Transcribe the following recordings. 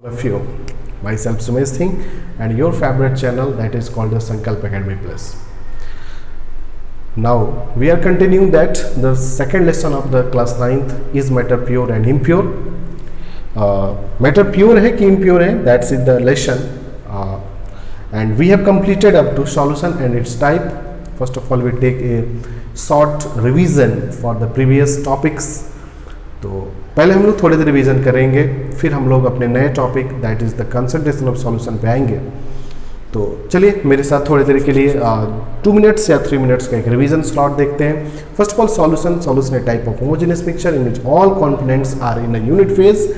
Of you, myself Sumesh Singh and your favorite channel that is called the Sankalp Academy Plus. Now we are continuing that the second lesson of the class 9th is matter pure and impure. Matter pure है कि impure है, that's in the lesson and we have completed up to solution and its type. First of all we take a short revision for the previous topics. तो पहले हम लोग थोड़ी देर revision करेंगे, फिर हम लोग अपने नए topic that is the concentration of solution पे आएंगे। तो चलिए मेरे साथ थोड़ी देर के लिए 2 मिनट्स या 3 मिनट्स का एक रिवीजन स्लॉट देखते हैं। First of all solution a type of homogeneous mixture in which all components are in a unit phase.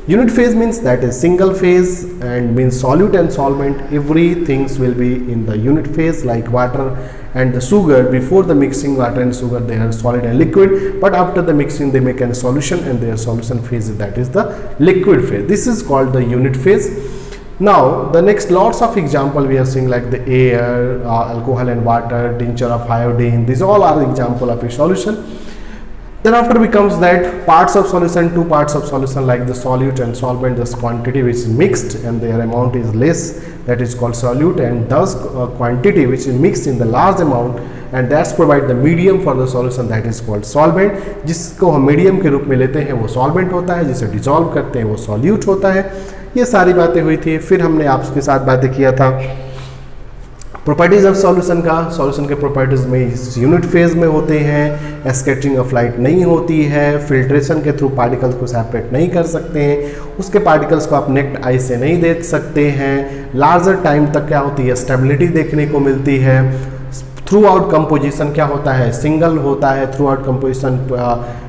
Unit phase means that is single phase and means solute and solvent, everything will be in the unit phase, like water and the sugar. Before the mixing water and sugar they are solid and liquid, but after the mixing they make a solution and their solution phase, that is the liquid phase. This is called the unit phase. Now the next lots of example we are seeing like the air, alcohol and water, tincture of iodine, these all are example of a solution. Then after becomes that parts of solution, two parts of solution like the solute and solvent, this quantity which is mixed and their amount is less, that is called solute, and thus quantity which is mixed in the large amount and that's provide the medium for the solution, that is called solvent. जिसको हम medium के रूप में लेते हैं वो solvent होता है, जिसे डिजॉल्व करते हैं वो सॉल्यूट होता है। ये सारी बातें हुई थी। फिर हमने आपके साथ बातें किया था प्रॉपर्टीज ऑफ सॉल्यूशन का। सॉल्यूशन के प्रॉपर्टीज में यूनिट फेज में होते हैं, स्कैटरिंग ऑफ लाइट नहीं होती है, फिल्ट्रेशन के थ्रू पार्टिकल्स को सेपरेट नहीं कर सकते हैं, उसके पार्टिकल्स को आप नेक्ट आई से नहीं देख सकते हैं, लार्जर टाइम तक क्या होती है स्टेबिलिटी देखने को मिलती है, थ्रू आउट कंपोजिशन क्या होता है सिंगल होता है, थ्रू आउट कंपोजिशन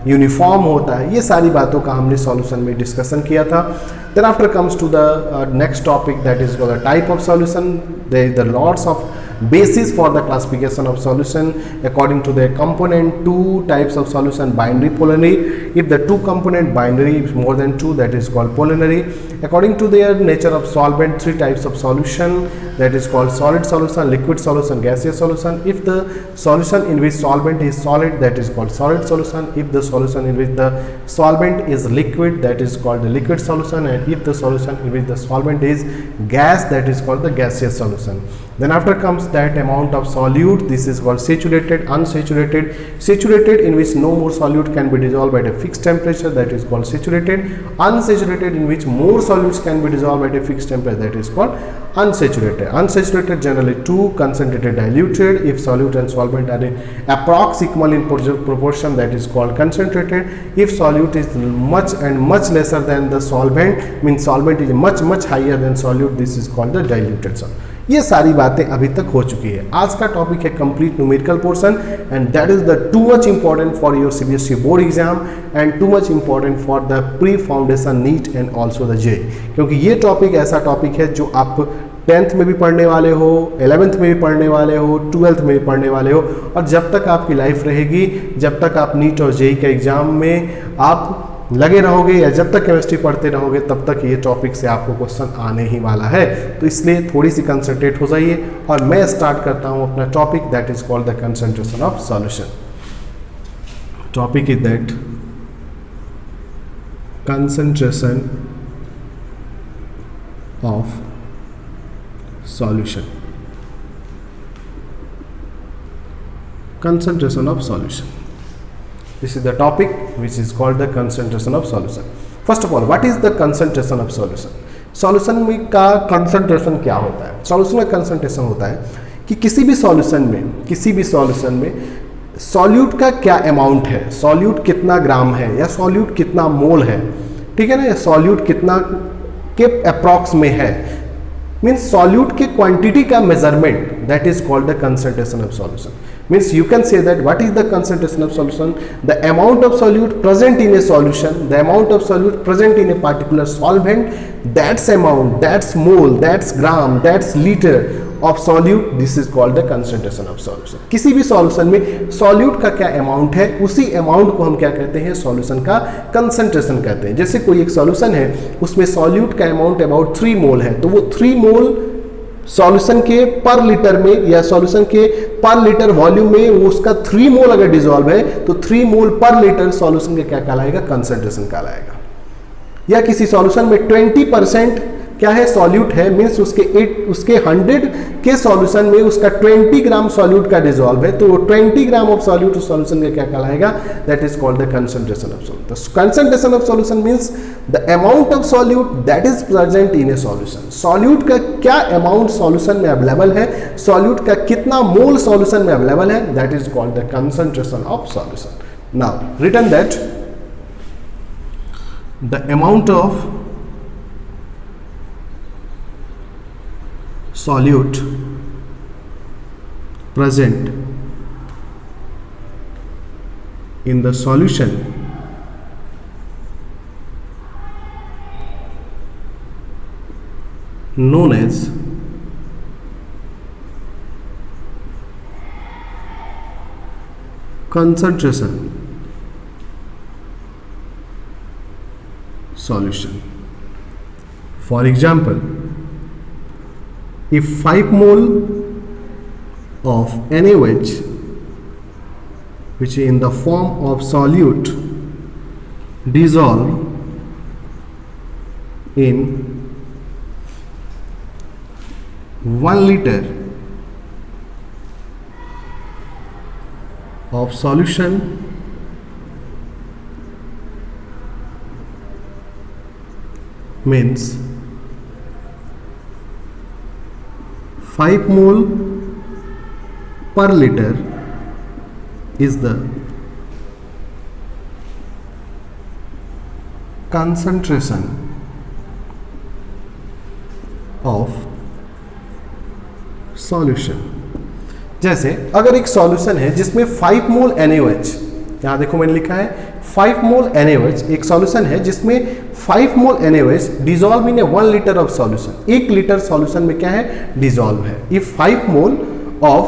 यूनिफॉर्म होता है। ये सारी बातों का हमने सॉल्यूशन में डिस्कशन किया था। Then after comes to the next topic, that is the type of solution. There is the lots of basis for the classification of solution according to the component. Two types of solution, binary, polarity. If the two component binary is more than two, that is called polarity. According to their nature of solvent, 3 types of solution, that is called solid solution, liquid solution, gaseous solution. If the solution in which solvent is solid, that is called solid solution. If the solution in which the solvent is liquid, that is called the liquid solution. And if the solution in which the solvent is gas, that is called the gaseous solution. Then after comes that amount of solute, this is called saturated, unsaturated. Saturated in which no more solute can be dissolved at a fixed temperature, that is called saturated. Unsaturated in which more solutes can be dissolved at a fixed temperature, that is called unsaturated. Unsaturated generally 2, concentrated, diluted. If solute and solvent are approx equal in proportion, that is called concentrated. If solute is much and much lesser than the solvent, means solvent is much higher than solute, this is called the diluted solvent. ये सारी बातें अभी तक हो चुकी है। आज का टॉपिक है complete numerical portion and that is the too much important for your CBSE board exam and too much important for the pre foundation NEET and also the JEE, क्योंकि ये टॉपिक ऐसा टॉपिक है जो आप 10th में भी पढ़ने वाले हो, 11th में भी पढ़ने वाले हो, 12th में भी पढ़ने वाले हो, और जब तक आपकी लाइफ रहेगी, जब तक आप नीट और जेईई के एग्जाम में आप लगे रहोगे या जब तक केमिस्ट्री पढ़ते रहोगे तब तक ये टॉपिक से आपको क्वेश्चन आने ही वाला है। तो इसलिए थोड़ी सी कंसंट्रेट हो जाइए और मैं स्टार्ट करता हूँ अपना topic that is called the concentration of solution. Topic is that concentration of solution. concentration of solution, this is the topic which is called the concentration of solution. First of all, what is the concentration of solution? Solution में का concentration क्या होता है? Solution का concentration होता है कि किसी भी सॉल्यूशन में सॉल्यूट का क्या अमाउंट है, सॉल्यूट कितना ग्राम है या सॉल्यूट कितना मोल है, ठीक है ना, या सॉल्यूट कितना के अप्रॉक्स में है, मीन्स सॉल्यूट के क्वांटिटी का measurement, that is called the concentration of solution. Means you can say that what is the concentration of solution? The amount of solute present in a solution, the amount of solute present in a particular solvent, that's amount, that's mole, that's gram, that's liter of solute, this is called the concentration of solution. किसी भी solution में solute का क्या amount है, उसी amount को हम क्या कहते हैं, सॉल्यूशन का कंसंट्रेशन कहते हैं. जैसे कोई एक सॉल्यूशन है उसमें सॉल्यूट का अमाउंट अबाउट 3 मोल है, तो वो 3 मोल सॉल्यूशन के पर लीटर में या सॉल्यूशन के पर लीटर वॉल्यूम में वो उसका 3 मोल अगर डिसॉल्व है तो 3 मोल पर लीटर सॉल्यूशन का क्या कहलाएगा, कंसंट्रेशन कहलाएगा. या किसी सॉल्यूशन में 20% क्या है सॉल्यूट है, मीन्स उसके 100 के सॉल्यूशन में उसका 20 ग्राम सॉल्यूट का डिजॉल्व है, तो 20 ग्राम ऑफ सॉल्यूट उस सॉल्यूशन का क्या कहलाएगा, that is called the concentration of solute. The concentration of solution means the amount of solute that is present in a solution. Solute का क्या अमाउंट सॉल्यूशन में अवेलेबल है, सॉल्यूट का कितना मोल सॉल्यूशन में अवेलेबल है, that is called the concentration of solution. Now written that the amount of solute present in the solution known as concentration solution. For example, if 5 mole of NaOH, which is in the form of solute, dissolve in 1 liter of solution means 5 mole per liter is the concentration of solution। जैसे अगर एक solution है जिसमें 5 मोल NaOH, यहां देखो मैंने लिखा है 5 मोल NaOH, एक सॉल्यूशन है जिसमें 5 मोल NaOH dissolve in 1 litre of solution, 1 litre solution में क्या है डिजॉल्व है। If 5 mole of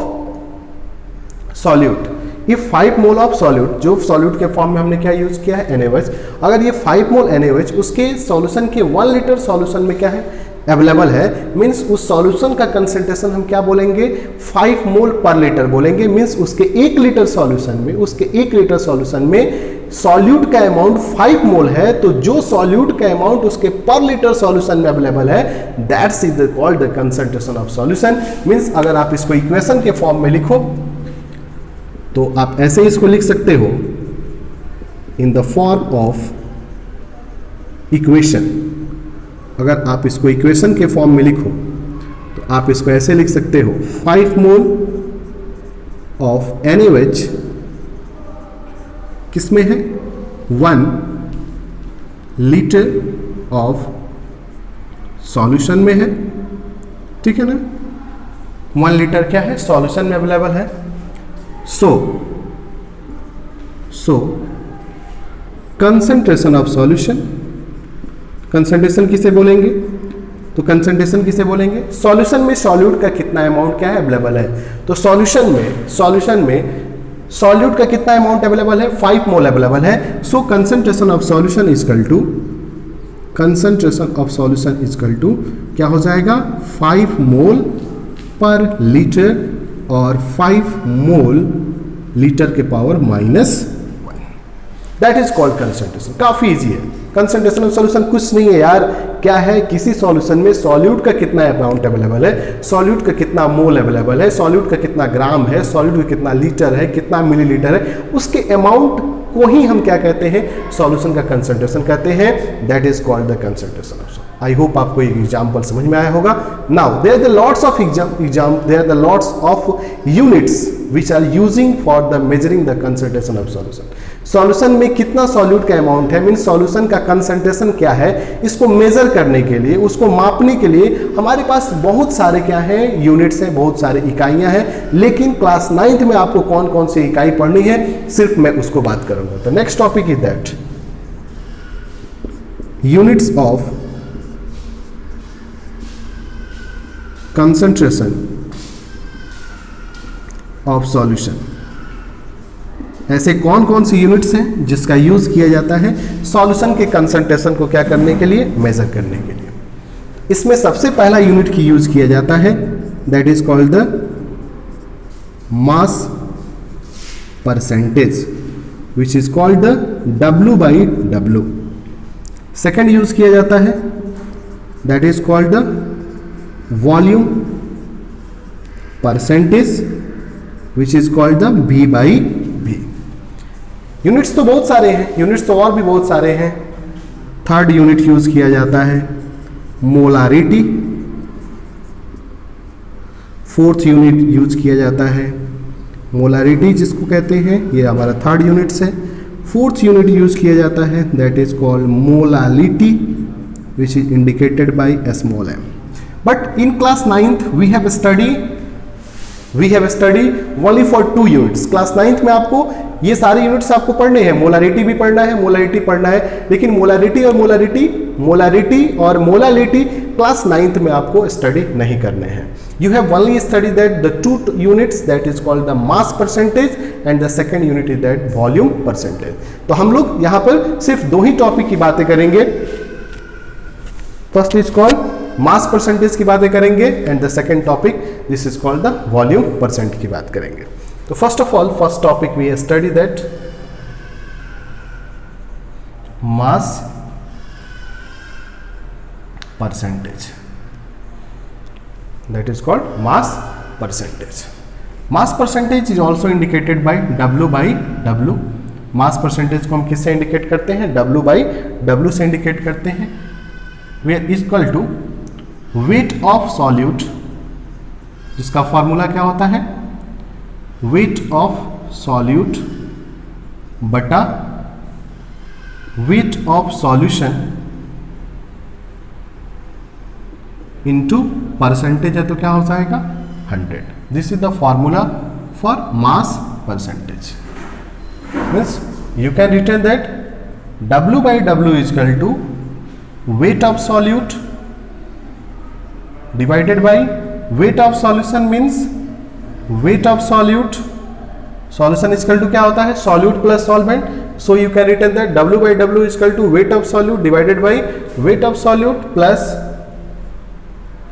solute, if 5 mole of solute, जो सॉल्यूट के फॉर्म में हमने क्या यूज किया है NaOH, अगर ये 5 मोल NaOH उसके सॉल्यूशन के 1 लीटर सॉल्यूशन में क्या है अवेलेबल है, मीन्स उस सॉल्यूशन का कंसंट्रेशन हम क्या बोलेंगे 5 मोल पर लीटर बोलेंगे। मीन्स उसके 1 लीटर सॉल्यूशन में, उसके 1 लीटर सॉल्यूशन में सॉल्यूट का अमाउंट 5 मोल है, तो जो सॉल्यूट का अमाउंट उसके पर लीटर सॉल्यूशन में अवेलेबल है, that's is called the concentration of solution. Means अगर आप इसको इक्वेशन के फॉर्म में लिखो तो आप ऐसे इसको लिख सकते हो in the form of equation. अगर आप इसको इक्वेशन के फॉर्म में लिखो तो आप इसको ऐसे लिख सकते हो 5 मोल ऑफ NaOH किसमें है 1 लीटर ऑफ सॉल्यूशन में है, ठीक है ना, 1 लीटर क्या है सॉल्यूशन में अवेलेबल है। So concentration of solution, concentration किसे बोलेंगे, तो कंसंट्रेशन किसे बोलेंगे सॉल्यूशन में सॉल्यूट का कितना अमाउंट क्या है अवेलेबल है। तो सॉल्यूशन में सॉल्यूट का कितना अमाउंट अवेलेबल है 5 मोल अवेलेबल है। So concentration of solution equal to, concentration of solution equal to क्या हो जाएगा 5 मोल पर लीटर और 5 मोल लीटर के power -1, that is called concentration. काफी इजी है। कंसंट्रेशन ऑफ सॉल्यूशन कुछ नहीं है यार, क्या है किसी सॉल्यूशन में सॉल्यूट का कितना अमाउंट अवेलेबल है, सॉल्यूट का कितना मोल अवेलेबल है, सॉल्यूट का कितना ग्राम है, सॉल्यूट का कितना लीटर है, कितना मिलीलीटर है, उसके अमाउंट को ही हम क्या कहते हैं सॉल्यूशन का कंसंट्रेशन कहते हैं, that is called the concentration of. I hope आपको एक एग्जाम्पल समझ में आया होगा। Now there are the lots of there are the lots of units which are using for the measuring the concentration of solution. Solution में कितना solute का amount है, मीन सॉल्यूशन का कंसंट्रेशन क्या है, इसको मेजर करने के लिए, उसको मापने के लिए हमारे पास बहुत सारे क्या है यूनिट्स हैं, बहुत सारे इकाइयां हैं। लेकिन क्लास 9th में आपको कौन कौन सी इकाई पढ़नी है सिर्फ मैं उसको बात करूंगा। तो next topic is that units of concentration of solution. ऐसे कौन कौन सी यूनिट्स हैं जिसका यूज किया जाता है सॉल्यूशन के कंसंट्रेशन को क्या करने के लिए मेजर करने के लिए। इसमें सबसे पहला यूनिट की यूज किया जाता है that is called the mass percentage which is called the W/W। Second use किया जाता है that is called the volume percentage which is called the V by V। Units तो बहुत सारे हैं, यूनिट्स तो और भी बहुत सारे हैं। थर्ड यूनिट यूज किया जाता है मोलारिटी। फोर्थ यूनिट यूज किया जाता है मोलारिटी जिसको कहते हैं, ये हमारा थर्ड यूनिट्स है। फोर्थ यूनिट यूज किया जाता है that is called molality which is indicated by small m। But in class 9th we have study only for 2 units. Class 9th में आपको ये सारे यूनिट्स आपको पढ़ने हैं, मोलारिटी भी पढ़ना है, मोलालिटी पढ़ना है, लेकिन मोलारिटी और मोलालिटी क्लास 9th में आपको स्टडी नहीं करने हैं। You have only studied that the 2 units that is called the mass percentage and the second unit is that volume percentage। तो हम लोग यहाँ पर सिर्फ 2 ही टॉपिक की बातें करेंगे। First is called mass percentage की बातें करेंगे and the second topic this is called the volume percent की बात करेंगे। तो first of all first topic we study that mass percentage, that is called mass percentage। mass percentage is also indicated by W by W। mass percentage को हम किससे indicate करते हैं? W by W से इंडिकेट करते हैं। we are equal to weight of solute, जिसका formula क्या होता है? weight of solute बटा weight of solution into percentage है तो क्या हो जाएगा? 100। This is the formula for mass percentage. Means you can return that W by W is equal to weight of solute divided by weight of solution, means weight of solute, solution is equal to क्या होता है? solute plus solvent। so you can return that W by W is equal to weight of solute divided by weight of solute plus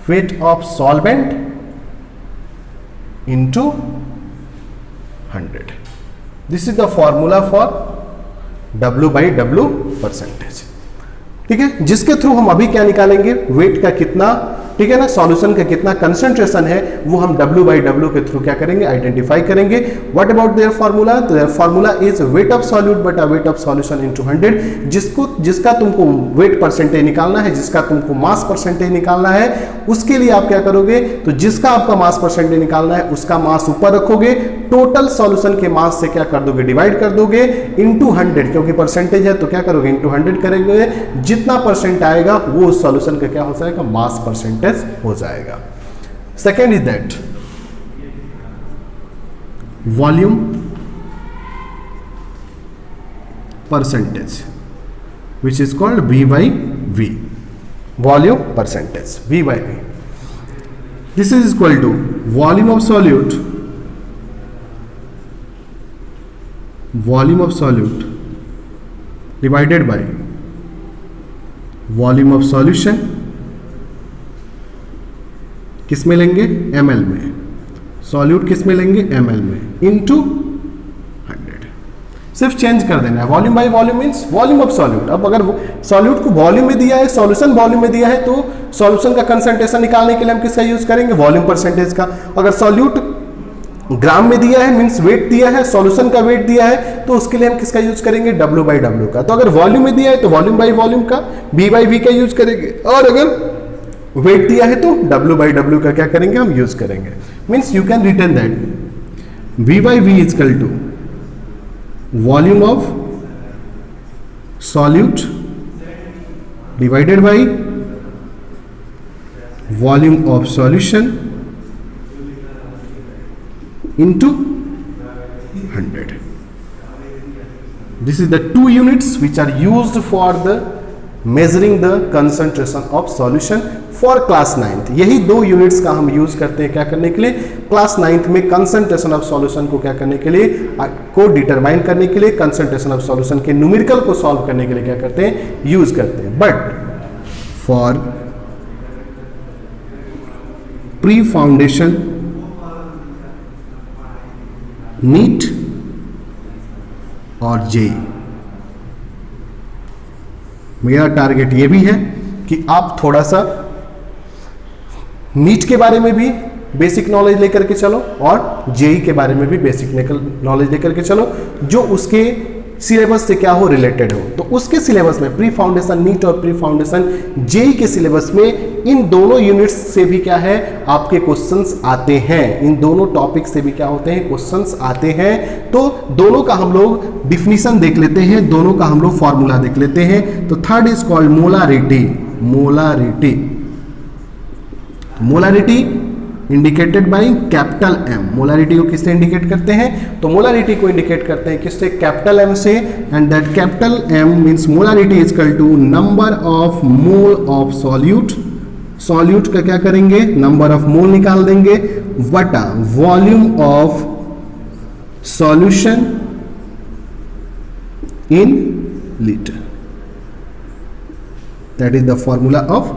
weight of solvent into 100। this is the formula for W by W percentage। ठीक है, जिसके through हम अभी क्या निकालेंगे? Wait का कितना, ठीक है ना, सॉल्यूशन का कितना कंसंट्रेशन है वो हम W by W के थ्रू क्या करेंगे? आइडेंटिफाई करेंगे। What about their formula? तो their formula is weight of solute बटा वेट ऑफ सॉल्यूशन इनटू 100। जिसका तुमको वेट परसेंटेज निकालना है, जिसका तुमको मास परसेंटेज निकालना है, उसके लिए आप क्या करोगे? तो जिसका आपका मास परसेंटेज निकालना है उसका मास ऊपर रखोगे, टोटल सॉल्यूशन के मास से क्या कर दोगे? डिवाइड कर दोगे इनटू 100, क्योंकि परसेंटेज है तो क्या करोगे? इनटू 100 करेंगे। जितना परसेंट आएगा वो उस सॉल्यूशन का क्या हो जाएगा? मास परसेंटेज हो जाएगा। Second is that volume percentage which is called V by V। Volume percentage V by V, this is equal to volume of solute divided by volume of solution, किस में लेंगे? ml में। सॉल्यूट किस में लेंगे? ml में, into 100। सिर्फ change कर देना है। Volume by volume means volume of solute. अब अगर सॉल्यूट को वॉल्यूम में दिया है, सॉल्यूशन वॉल्यूम में दिया है, तो सॉल्यूशन का कंसंट्रेशन निकालने के लिए हम किसका यूज करेंगे? वॉल्यूम परसेंटेज का। अगर सॉल्यूट ग्राम में दिया है मींस वेट दिया है, सॉल्यूशन का वेट दिया है, तो उसके लिए हम किसका यूज करेंगे? W by W का। तो अगर वॉल्यूम में दिया है तो वॉल्यूम बाय वॉल्यूम का V by V का यूज करेंगे, और अगर वेट दिया है तो W by W का क्या करेंगे? हम यूज करेंगे। Means you can return that V by V is equal to volume of solute divided by volume of solution into 100। This is the 2 units which are used for the measuring the concentration of solution for class 9th। यही 2 units का हम use करते हैं क्या करने के लिए? Class 9th में कंसंट्रेशन ऑफ सॉल्यूशन को क्या करने के लिए? को डिटरमाइन करने के लिए, कंसंट्रेशन ऑफ सॉल्यूशन के न्यूमेरिकल को सॉल्व करने के लिए क्या करते हैं? यूज करते हैं। But for pre foundation NEET और JEE मेरा टारगेट ये भी है कि आप थोड़ा सा नीट के बारे में भी बेसिक नॉलेज लेकर के चलो और जेई के बारे में भी बेसिक नॉलेज लेकर के चलो, जो उसके सिलेबस से क्या हो, रिलेटेड हो। तो उसके सिलेबस में प्री फाउंडेशन नीट और प्री फाउंडेशन जेई के सिलेबस में इन दोनों यूनिट्स से भी क्या है, आपके क्वेश्चंस आते हैं। इन दोनों टॉपिक से भी क्या होते हैं, क्वेश्चंस आते हैं। तो दोनों का हम लोग डिफिनीशन देख लेते हैं, दोनों का हम लोग फॉर्मूला देख लेते हैं। तो third is called molarity. Molarity, molarity indicated by capital M. Molarity को किससे इंडिकेट करते हैं, तो मोलारिटी को इंडिकेट करते हैं किससे, कैपिटल एम से। And that capital M means molarity is equal to number of mole of solute. Solute का क्या करेंगे, नंबर ऑफ मोल निकाल देंगे, वटा volume of solution in litre. That is the formula of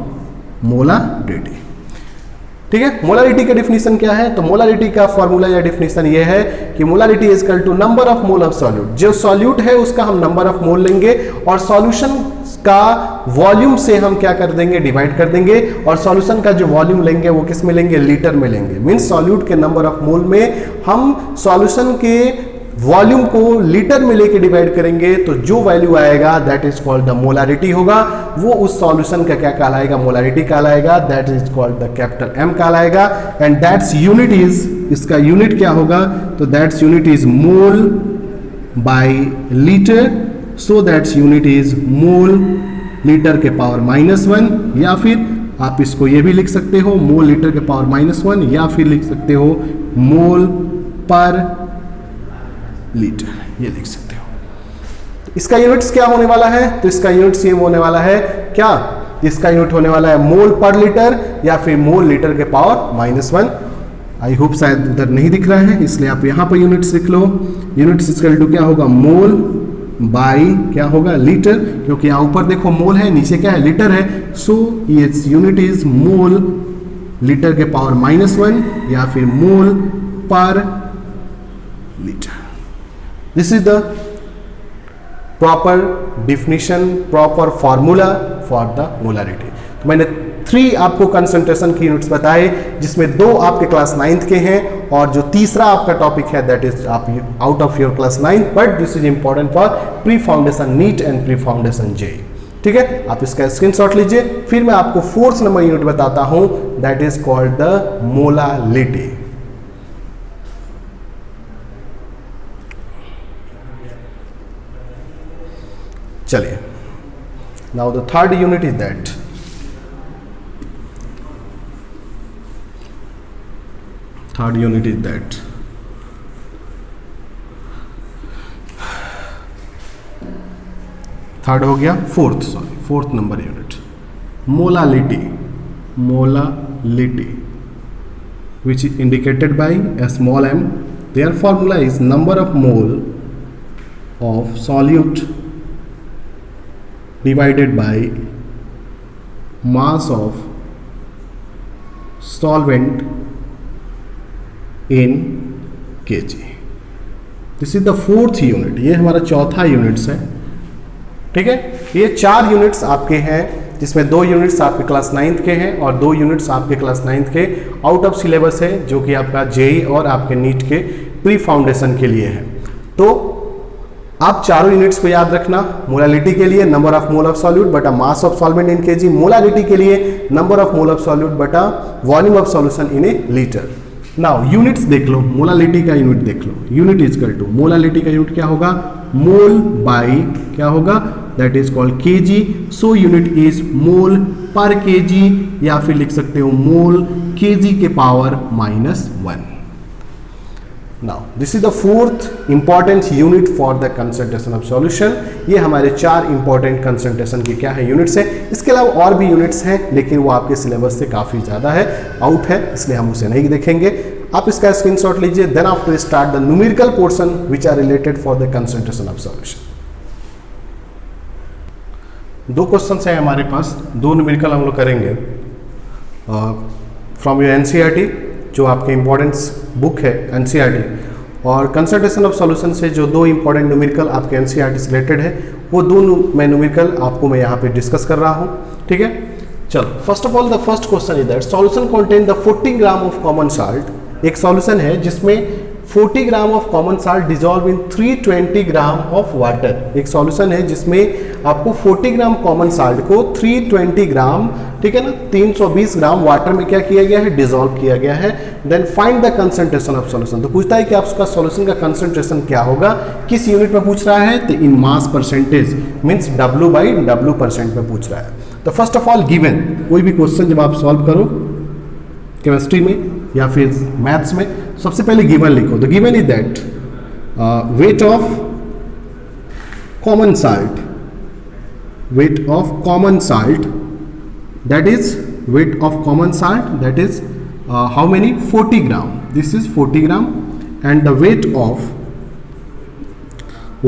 molarity. ठीक है, molarity का डिफिनीशन क्या है, तो मोलारिटी का फॉर्मूला या डिफिनीशन ये है कि molarity is equal to number of mole of solute. जो सॉल्यूट है उसका हम नंबर ऑफ मोल लेंगे और सॉल्यूशन का वॉल्यूम से हम क्या कर देंगे, डिवाइड कर देंगे। और सॉल्यूशन का जो वॉल्यूम लेंगे वो किस में लेंगे, लीटर में लेंगे। मींस सॉल्यूट के नंबर ऑफ मोल में हम सॉल्यूशन के वॉल्यूम को लीटर में लेके डिवाइड करेंगे, तो जो वैल्यू आएगा that is called the molarity होगा। वो उस सॉल्यूशन का क्या कहलाएगा, मोलारिटी कहलाएगा। That is called the capital M कहलाएगा। एंड दैट्स यूनिट इज, इसका यूनिट क्या होगा, तो that's unit is mole by litre. So that's unit is mole litre के पावर -1, या फिर आप इसको ये भी लिख सकते हो मोल लीटर के पावर -1, या फिर लिख सकते हो मोल पर लीटर, ये लिख सकते हो। इसका यूनिट्स क्या होने वाला है, तो इसका यूनिट्स ये होने वाला है क्या, इसका यूनिट होने वाला है मोल पर लीटर या फिर मोल लीटर के पावर -1। आई होप शायद उधर नहीं दिख रहा है, इसलिए आप यहां पर यूनिट्स लिख लो। यूनिट्स इक्वल टू क्या होगा, मोल बाई क्या होगा, लीटर, क्योंकि यहां ऊपर देखो मोल है, नीचे क्या है, लीटर है। सो ये यूनिट इज मोल लीटर के पावर -1 या फिर मोल पर litre. This is the proper definition, proper formula for the molarity. तो मैंने 3 आपको कंसंट्रेशन की यूनिट्स बताए, जिसमें 2 आपके क्लास 9th के हैं और जो तीसरा आपका टॉपिक है दैट इज आप out of your class 9th, but this is important for pre foundation NEET and pre foundation JEE. ठीक है, आप इसका स्क्रीनशॉट लीजिए। फिर मैं आपको 4th नंबर यूनिट बताता हूं, that is called the molality. चलिए, now the third unit is that third हो गया, fourth number unit molality. which is indicated by a small m. Their formula is number of mole of solute divided by mass of solvent in kg. This is the 4th unit, ये हमारा चौथा units है। ठीक है, ये 4 units आपके हैं, जिसमें 2 यूनिट्स आपके क्लास 9th के हैं और 2 यूनिट्स आपके क्लास 9th के आउट ऑफ सिलेबस है, जो कि आपका जेई और आपके नीट के प्री फाउंडेशन के लिए है। तो आप चारों यूनिट्स को याद रखना। मोलालिटी के लिए number of mole of solute बटा mass of solvent in KG, molality के लिए number of mole of solute बटा volume of solution in a litre. Now units देख लो, मोलालिटी का यूनिट देख लो। Unit is equal to, molality का यूनिट क्या होगा, मोल बाई क्या होगा, that is called KG. So unit is mole per KG, या फिर लिख सकते हो मोल केजी के power -1। Now this is the 4th important unit for the concentration of solution. ये हमारे 4 इंपॉर्टेंट कंसंट्रेशन की क्या है, यूनिट्स है। इसके अलावा और भी यूनिट्स हैं, लेकिन वो आपके सिलेबस से काफ़ी ज़्यादा है, आउट है, इसलिए हम उसे नहीं देखेंगे। आप इसका स्क्रीनशॉट लीजिए। Then after start the numerical portion which are related for the concentration of solution. 2 question है हमारे पास, 2 न्यूमेरिकल हम लोग करेंगे फ्रॉम योर एनसीईआरटी, जो आपके इंपॉर्टेंस बुक है एनसीईआरटी, और कंसंट्रेशन ऑफ सॉल्यूशन से जो 2 इंपॉर्टेंट न्यूमेरिकल आपके एनसीईआरटी से रिलेटेड है, वो दोनों मैं न्यूमेरिकल आपको मैं यहाँ पे डिस्कस कर रहा हूँ, ठीक है। चलो, first of all the first question is that solution contain the 40 gram of common salt. एक सॉल्यूशन है जिसमें 40 gram of common salt dissolve in 320 gram of water. एक सॉल्यूशन है जिसमें आपको 40 ग्राम कॉमन साल्ट को 320 ग्राम, ठीक है ना, 320 ग्राम वाटर में क्या किया गया है, डिजॉल्व किया गया है। Then find the concentration of solution. तो पूछता है कि आपका सॉल्यूशन का कंसंट्रेशन क्या होगा, किस यूनिट में पूछ रहा है, तो इन मास परसेंटेज मीन्स W/W% में पूछ रहा है। तो फर्स्ट ऑफ ऑल गिवन, कोई भी क्वेश्चन जब आप सॉल्व करो केमिस्ट्री में या फिर मैथ्स में, सबसे पहले गिवन लिखो। The given is that weight of common salt, weight of common salt, that is weight of common salt, that is how many, 40 gram, this is 40 gram, and the weight of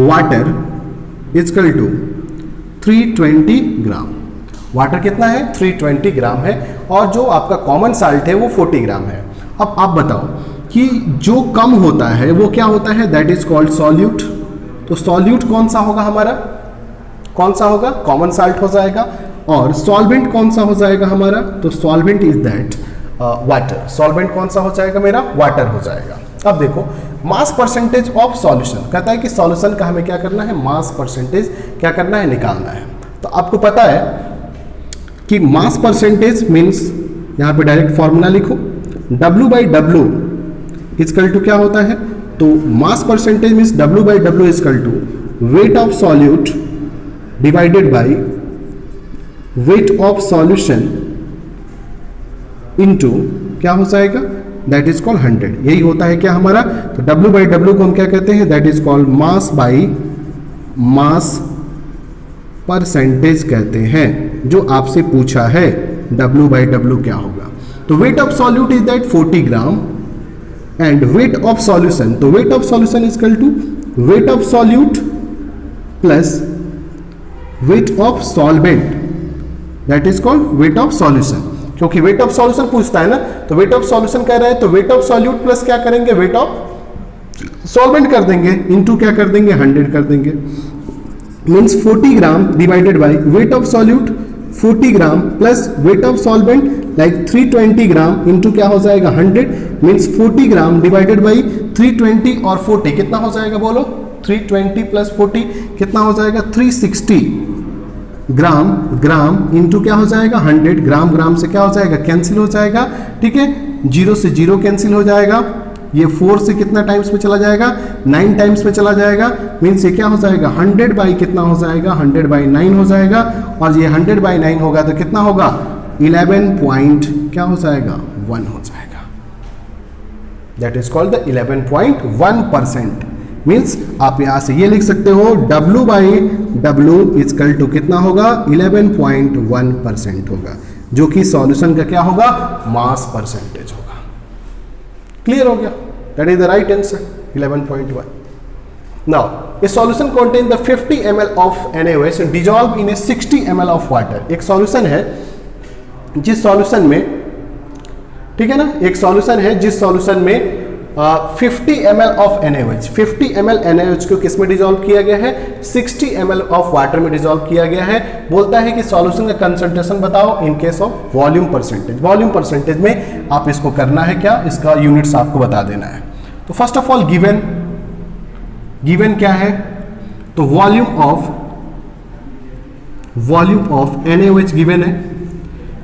water is equal to 320 gram। Water कितना है, 320 ग्राम है, और जो आपका common salt है वो 40 ग्राम है। अब आप बताओ कि जो कम होता है वो क्या होता है, दैट इज कॉल्ड सॉल्यूट। तो सॉल्यूट कौन सा होगा हमारा, कौन सा होगा, कॉमन साल्ट हो जाएगा। और सॉल्वेंट कौन सा हो जाएगा हमारा, तो solvent is that water. Solvent कौन सा हो जाएगा मेरा, वाटर हो जाएगा। अब देखो मास परसेंटेज ऑफ सॉल्यूशन, कहता है कि सॉल्यूशन का हमें क्या करना है, मास परसेंटेज क्या करना है, निकालना है। तो आपको पता है कि मास परसेंटेज मीन्स, यहाँ पे डायरेक्ट फॉर्मूला लिखो, W/W इज इक्वल टू क्या होता है, तो mass percentage means W/W is equal to weight of solute divided by weight of solution into क्या हो जाएगा, दैट इज कॉल्ड 100। यही होता है क्या हमारा, तो W/W को हम क्या कहते हैं, that is called mass by mass percentage कहते हैं। जो आपसे पूछा है W/W क्या होगा, तो weight of solute is that 40 gram and weight of solution, तो weight of solution is equal to weight of solute plus weight of solvent, that is called weight of solution. क्योंकि वेट ऑफ सॉल्यूशन पूछता है ना, तो weight of solution कह रहा है, तो वेट ऑफ सॉल्यूट प्लस क्या करेंगे, वेट ऑफ सॉल्वेंट कर देंगे, इनटू क्या कर देंगे, 100 कर देंगे। Means 40 gram divided by weight of solute 40 gram plus weight of solvent like 320 gram into क्या हो जाएगा, 100। मीन्स 40 ग्राम डिवाइडेड बाई 320 और 40 कितना हो जाएगा, बोलो, 320 प्लस 40 कितना हो जाएगा, 360 ग्राम। ग्राम इंटू क्या हो जाएगा, 100। ग्राम ग्राम से क्या हो जाएगा, कैंसिल हो जाएगा, ठीक है, 0 से 0 कैंसिल हो जाएगा। ये 4 से कितना टाइम्स में चला जाएगा, 9 टाइम्स में चला जाएगा। मीन्स ये क्या हो जाएगा, 100 बाई कितना हो जाएगा, 100 बाई 9 हो जाएगा। और ये 100 बाई 9 होगा तो कितना होगा, 11 पॉइंट क्या हो जाएगा, 1 हो जाएगा। That is called the 11.1%। Means आप यहां से ये लिख सकते हो W/W इज इक्वल टू कितना होगा, 11.1% होगा, जो कि सॉल्यूशन का क्या होगा, मास परसेंटेज होगा। क्लियर हो गया, that is the right answer, 11.1। Now A solution contain the 50 ml of NaOH dissolve in A 60 ml of water. एक सॉल्यूशन है जिस सॉल्यूशन में, ठीक है ना, एक सॉल्यूशन है जिस सॉल्यूशन में 50 ml of NaOH, 50 ml NaOH को किस में डिजॉल्व किया गया है, 60 ml ऑफ वाटर में डिजॉल्व किया गया है। बोलता है कि सॉल्यूशन का कंसंट्रेशन बताओ in case of volume percentage. Volume percentage में आप इसको करना है क्या, इसका यूनिट्स आपको बता देना है। तो first of all given, given क्या है, तो वॉल्यूम ऑफ NaOH गिवन है।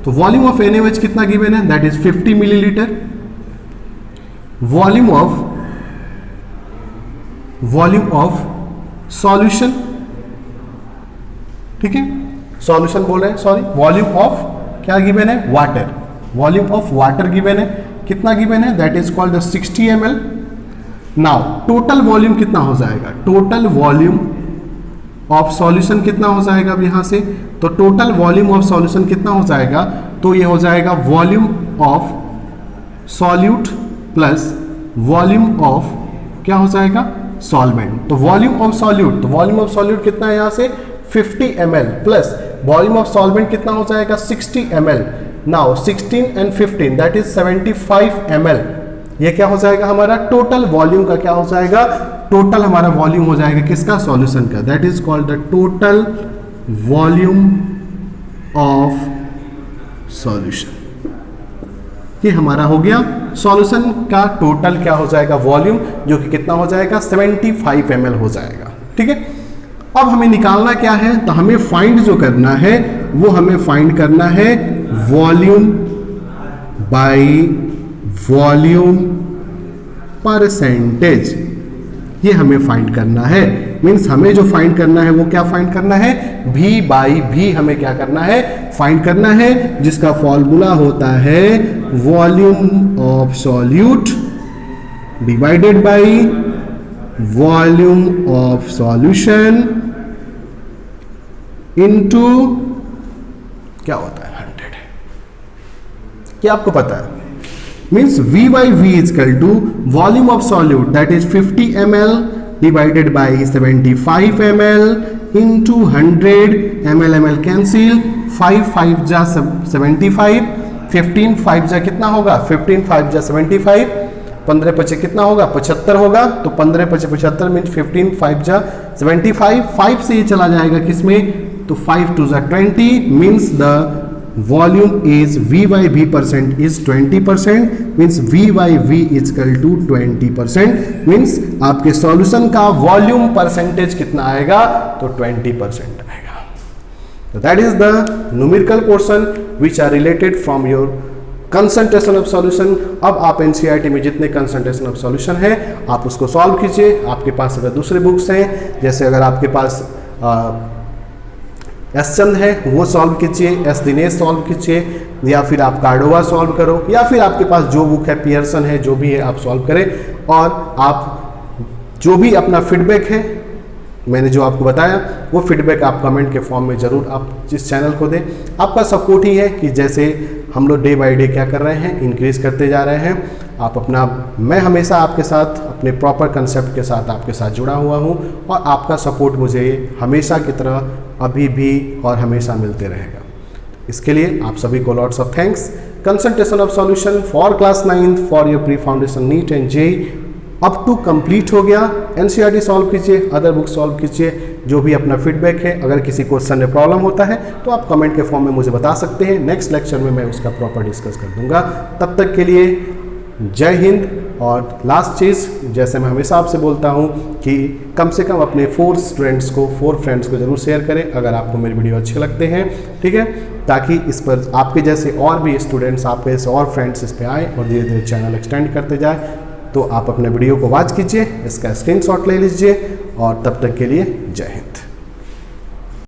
तो वॉल्यूम ऑफ NaOH कितना गिवन है, that is 50 millilitre. Volume of solution, ठीक है, सॉल्यूशन बोल रहे हैं, सॉरी, वॉल्यूम ऑफ क्या गिवन है, water. Volume of water given है, कितना गिवन है, that is called the 60 ml। Now total volume कितना हो जाएगा, टोटल वॉल्यूम ऑफ सॉल्यूशन कितना हो जाएगा अब यहां से, तो टोटल वॉल्यूम ऑफ सॉल्यूशन कितना हो जाएगा, तो ये हो जाएगा volume of solute plus volume of क्या हो जाएगा, सॉल्वेंट। तो वॉल्यूम ऑफ सॉल्यूट, तो वॉल्यूम ऑफ सॉल्यूट कितना है यहां से 50 ml plus volume of solvent कितना हो जाएगा 60 ml। Now 16 and 15 that is 75 ml, ये क्या हो जाएगा हमारा टोटल वॉल्यूम का, क्या हो जाएगा, टोटल हमारा वॉल्यूम हो जाएगा किसका, सॉल्यूशन का। That is called the total volume of solution. ये हमारा हो गया सॉल्यूशन का टोटल क्या हो जाएगा, वॉल्यूम, जो कि कितना हो जाएगा, 75 ml हो जाएगा। ठीक है, अब हमें निकालना क्या है, तो हमें फाइंड जो करना है वो हमें फाइंड करना है वॉल्यूम बाय वॉल्यूम परसेंटेज। ये हमें फाइंड करना है, मीन्स हमें जो फाइंड करना है वो क्या फाइंड करना है, V बाई V हमें क्या करना है, फाइंड करना है, जिसका फॉर्मूला होता है volume of solute divided by volume of solution into क्या होता है 100। क्या आपको पता है, means V by V is equal to volume of solute that is 50 ml divided by 75 ml into 100 ml cancel, 5 5 जा 75, 15 5 जा कितना होगा, 15 5 जा 75, 15 पचे कितना होगा, 75 होगा। तो 15 पचे 75 मीन्स 15 5 जा 75, 5 से ये चला जाएगा किसमें, तो 5 2 जा 20 means the volume is V by V percent is 20%, means V by V is equal to 20%, मीन्स आपके सॉल्यूशन का वॉल्यूम परसेंटेज कितना आएगा, तो 20% आएगा। तो that is the numerical portion which are related from your concentration of solution. अब आप एनसीईआरटी में जितने कंसंट्रेशन ऑफ सॉल्यूशन है आप उसको सॉल्व कीजिए। आपके पास अगर दूसरे बुक्स हैं, जैसे अगर आपके पास एस चंद है वो सॉल्व कीजिए, एस दिनेश सॉल्व कीजिए, या फिर आप कार्डोवा सॉल्व करो, या फिर आपके पास जो बुक है पियर्सन है, जो भी है आप सॉल्व करें। और आप जो भी अपना फीडबैक है, मैंने जो आपको बताया वो फीडबैक आप कमेंट के फॉर्म में ज़रूर आप इस चैनल को दें। आपका सपोर्ट ही है कि जैसे हम लोग डे बाय डे क्या कर रहे हैं, इंक्रीज करते जा रहे हैं। आप अपना, मैं हमेशा आपके साथ अपने प्रॉपर कंसेप्ट के साथ आपके साथ जुड़ा हुआ हूँ, और आपका सपोर्ट मुझे हमेशा की तरह अभी भी और हमेशा मिलते रहेगा। इसके लिए आप सभी को lots of thanks. Concentration of solution for class 9 for your pre foundation NEET and JEE up to complete हो गया। एनसीईआरटी सॉल्व कीजिए, अदर बुक सॉल्व कीजिए, जो भी अपना फीडबैक है। अगर किसी क्वेश्चन में प्रॉब्लम होता है तो आप कमेंट के फॉर्म में मुझे बता सकते हैं, नेक्स्ट लेक्चर में मैं उसका प्रॉपर डिस्कस कर दूंगा। तब तक के लिए जय हिंद। और लास्ट चीज़, जैसे मैं हमेशा आपसे बोलता हूँ कि कम से कम अपने 4 फ्रेंड्स को ज़रूर शेयर करें अगर आपको मेरी वीडियो अच्छे लगते हैं, ठीक है, ताकि इस पर आपके जैसे और भी स्टूडेंट्स, आपके जैसे और फ्रेंड्स इस पर आए और धीरे धीरे चैनल एक्सटेंड करते जाए। तो आप अपने वीडियो को वॉच कीजिए, इसका स्क्रीनशॉट ले लीजिए, और तब तक के लिए जय हिंद।